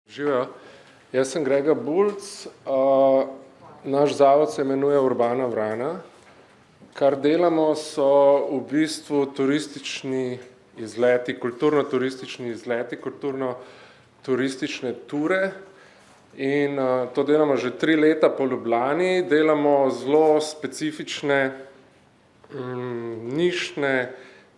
Živijo. Jaz sem Grega Bulc, naš zavod se imenuje Urbana Vrana. Kar delamo so v bistvu turistični izleti, kulturno-turistični izleti, kulturno-turistične ture. In to delamo že 3 leta po Ljubljani, delamo zelo specifične, nišne,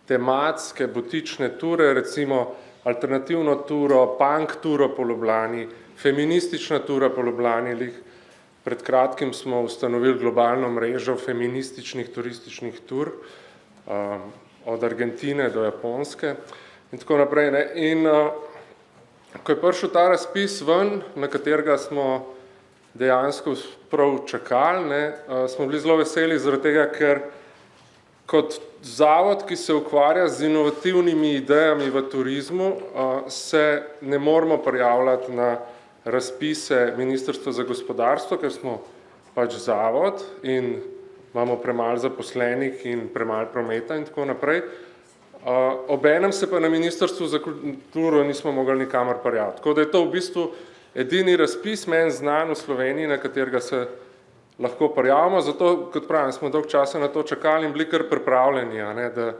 tematske, butične ture, recimo alternativno turo, punk turo po Ljubljani, feministična tura po Ljubljani. Pred kratkim smo ustanovili globalno mrežo feminističnih turističnih tur, od Argentine do Japonske in tako naprej. In ko je prišel ta razpis ven, na katerega smo dejansko prav čakali, smo bili zelo veseli zaradi tega, ker kot zavod, ki se ukvarja z inovativnimi idejami v turizmu, se ne moramo prijavljati na razpise Ministrstva za gospodarstvo, ker smo pač zavod in imamo premalo zaposlenih in premalo prometa in tako naprej. Obenem se pa na Ministrstvu za kulturo nismo mogli nikamor prijaviti. Tako da je to v bistvu edini razpis meni znan v Sloveniji, na katerega se lahko prijavimo, zato, kot pravim, smo dolgo časa na to čakali in bili kar pripravljeni, da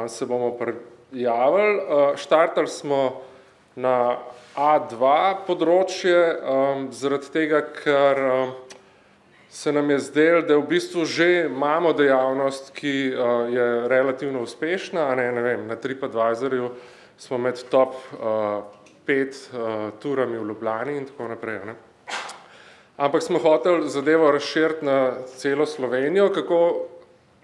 se bomo prijavili. Štartali smo na A2 področje, zaradi tega, ker se nam je zdelo, da v bistvu že imamo dejavnost, ki je relativno uspešna, ne vem, na TripAdvisorju smo med top 5 turami v Ljubljani in tako naprej. Ampak smo hoteli zadevo razširiti na celo Slovenijo. Kako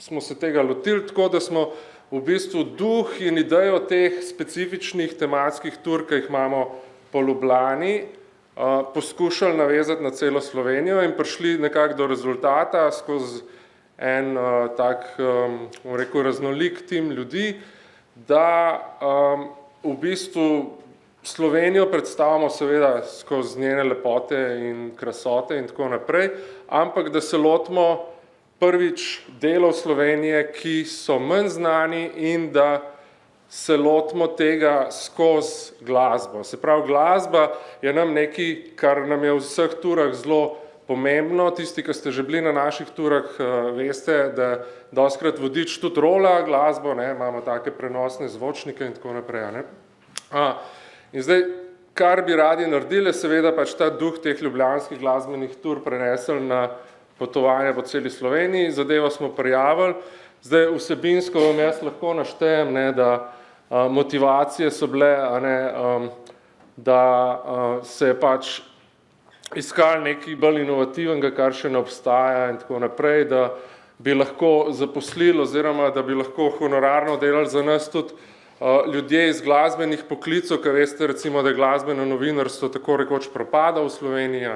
smo se tega lotili? Tako, da smo v bistvu duh in idejo teh specifičnih tematskih tur, ki jih imamo po Ljubljani, poskušali navezati na celo Slovenijo in prišli nekako do rezultata skozi en tak, bom rekel, raznolik tim ljudi, da v bistvu Slovenijo predstavimo seveda skozi njene lepote in krasote in tako naprej, ampak da se lotimo prvič delov Slovenije, ki so manj znani in da se lotimo tega skozi glasbo. Se pravi, glasba je nam nekaj, kar nam je v vseh turah zelo pomembno. Tisti, ki ste že bili na naših turah, veste, da dostikrat vodič tudi rola glasbo, imamo take prenosne zvočnike in tako naprej. In zdaj, kar bi radi naredili, je seveda pač ta duh teh ljubljanskih glasbenih tur prenesli na potovanja po celi Sloveniji. Zadevo smo prijavili. Zdaj vsebinsko vam jaz lahko naštejem, da motivacije so bile, da se je pač iskali nekaj bolj inovativnega, kar še ne obstaja in tako naprej, da bi lahko zaposlili oziroma da bi lahko honorarno delali za nas tudi ljudje iz glasbenih poklicov, ker veste recimo, da je glasbeno novinarstvo tako rekoč propada v Sloveniji,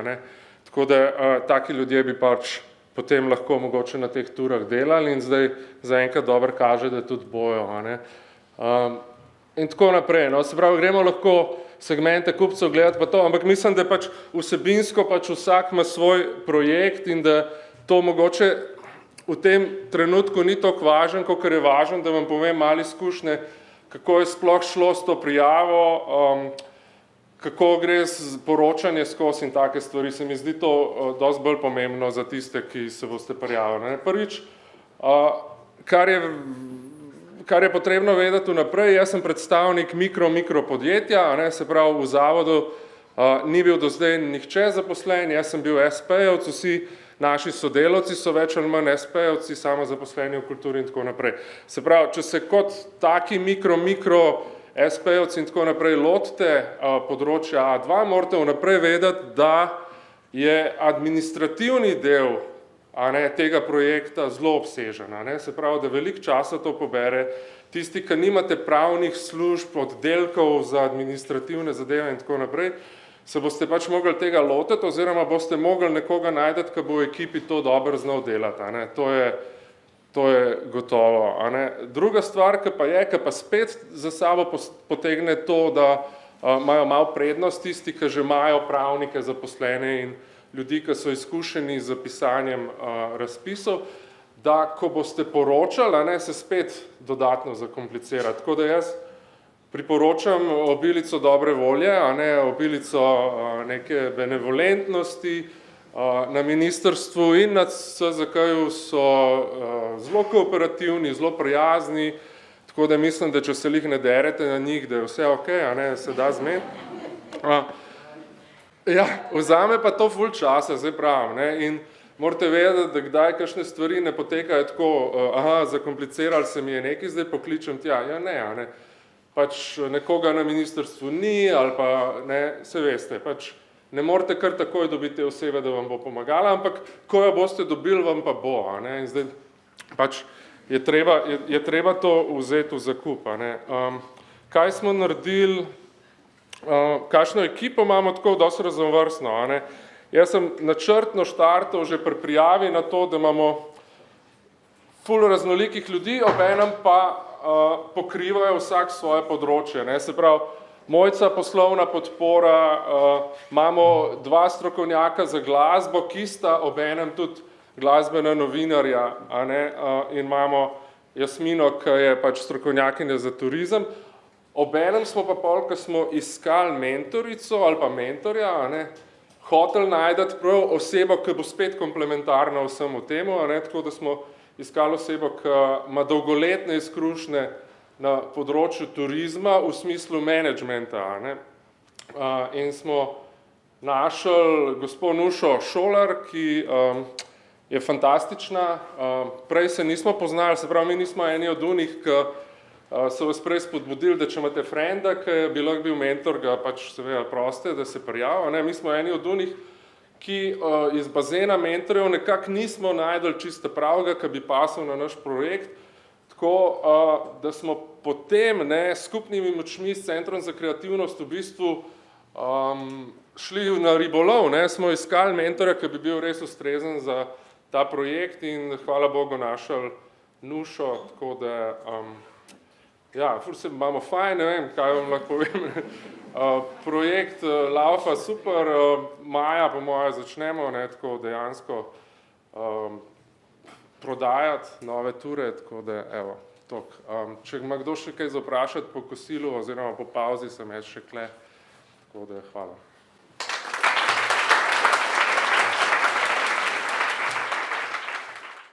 tako da taki ljudje bi pač potem lahko mogoče na teh turah delali in zdaj zaenkrat dobro kaže, da tudi bojo. In tako naprej. Se pravi, gremo lahko segmente kupcev gledati pa to, ampak mislim, da pač vsebinsko pač vsak ima svoj projekt in da to mogoče v tem trenutku ni toliko važno, kakor je važno, da vam povem malo izkušnje, kako je sploh šlo s to prijavo, kako gre poročanje skozi in take stvari. Se mi zdi to dosti bolj pomembno za tiste, ki se boste prijavili. Prvič, kar je potrebno vedeti vnaprej, jaz sem predstavnik mikro podjetja, se pravi v zavodu ni bil do zdaj nihče zaposlen, jaz sem bil SP-jevc, vsi naši sodelavci so več ali manj SP-jevci, samozaposleni v kulturi in tako naprej. Se pravi, če se kot taki mikro SP-jevci in tako naprej lotite področja A2, morate vnaprej vedeti, da je administrativni del tega projekta zelo obsežen. Se pravi, da veliko časa to pobere. Tisti, ki nimate pravnih služb, oddelkov za administrativne zadeve in tako naprej, se boste pač mogli tega lotiti oziroma boste mogli nekoga najti, ki bo v ekipi to dobro znal delati. To je gotovo. Druga stvar, ki pa spet za sabo potegne to, da imajo malo prednost tisti, ki že imajo pravnike zaposlene in ljudi, ki so izkušeni z pisanjem razpisov, da ko boste poročali, se spet dodatno zakomplicira. Tako da jaz priporočam obilico dobre volje, a ne obilico neke benevolentnosti. Na ministrstvu in na SZK-ju so zelo kooperativni, zelo prijazni, tako da mislim, da če se jih ne derete na njih, da je vse ok, a ne, se da zmeniti. Ja, vzame pa to ful časa, zdaj pravim, ne, in morate vedeti, da kdaj kakšne stvari ne potekajo tako, zakomplicirali se mi je nekaj, zdaj pokličem tja, ja ne, a ne, pač nekoga na ministrstvu ni, ali pa ne, se veste, pač ne morete kar takoj dobiti te osebe, da vam bo pomagala, ampak ko jo boste dobili, vam pa bo, a ne, in zdaj pač je treba to vzeti v zakup, a ne. Kaj smo naredili, kakšno ekipo imamo tako dosti raznovrstno, a ne. Jaz sem načrtno štartal že pri prijavi na to, da imamo ful raznolikih ljudi, obenem pa pokrivajo vsak svoje področje, ne, se pravi, Mojca poslovna podpora, imamo dva strokovnjaka za glasbo, ki sta obenem tudi glasbena novinarja, a ne, in imamo Jasmino, ki je pač strokovnjakinja za turizem. Obenem smo pa pol, ko smo iskali mentorico ali pa mentorja, a ne, hoteli najti prav osebo, ki bo spet komplementarna vsemu temu, a ne, tako da smo iskali osebo, ki ima dolgoletne izkušnje na področju turizma v smislu menedžmenta, a ne. In smo našli gospo Nušo Šolar, ki je fantastična, prej se nismo poznali, se pravi, mi nismo eni od unih, ki so vas prej spodbudili, da če imate frenda, ki je bil mentor, ga pač seveda proste, da se prijavi, ne, mi smo eni od unih, ki iz bazena mentorjev nekako nismo našli čisto pravega, ki bi pasal na naš projekt, tako da smo potem, ne, skupnimi močmi s Centrom za kreativnost v bistvu šli na ribolov, ne, smo iskali mentorja, ki bi bil res ustrezen za ta projekt in hvala Bogu našli Nušo, tako da ja, ful se imamo fajn, ne vem, kaj vam lahko povem. Projekt laufa super, maja po moje začnemo, ne, tako dejansko prodajati nove ture, tako da evo, toliko. Če ima kdo še kaj za vprašati po kosilu oziroma po pauzi, sem jaz še kle, tako da hvala.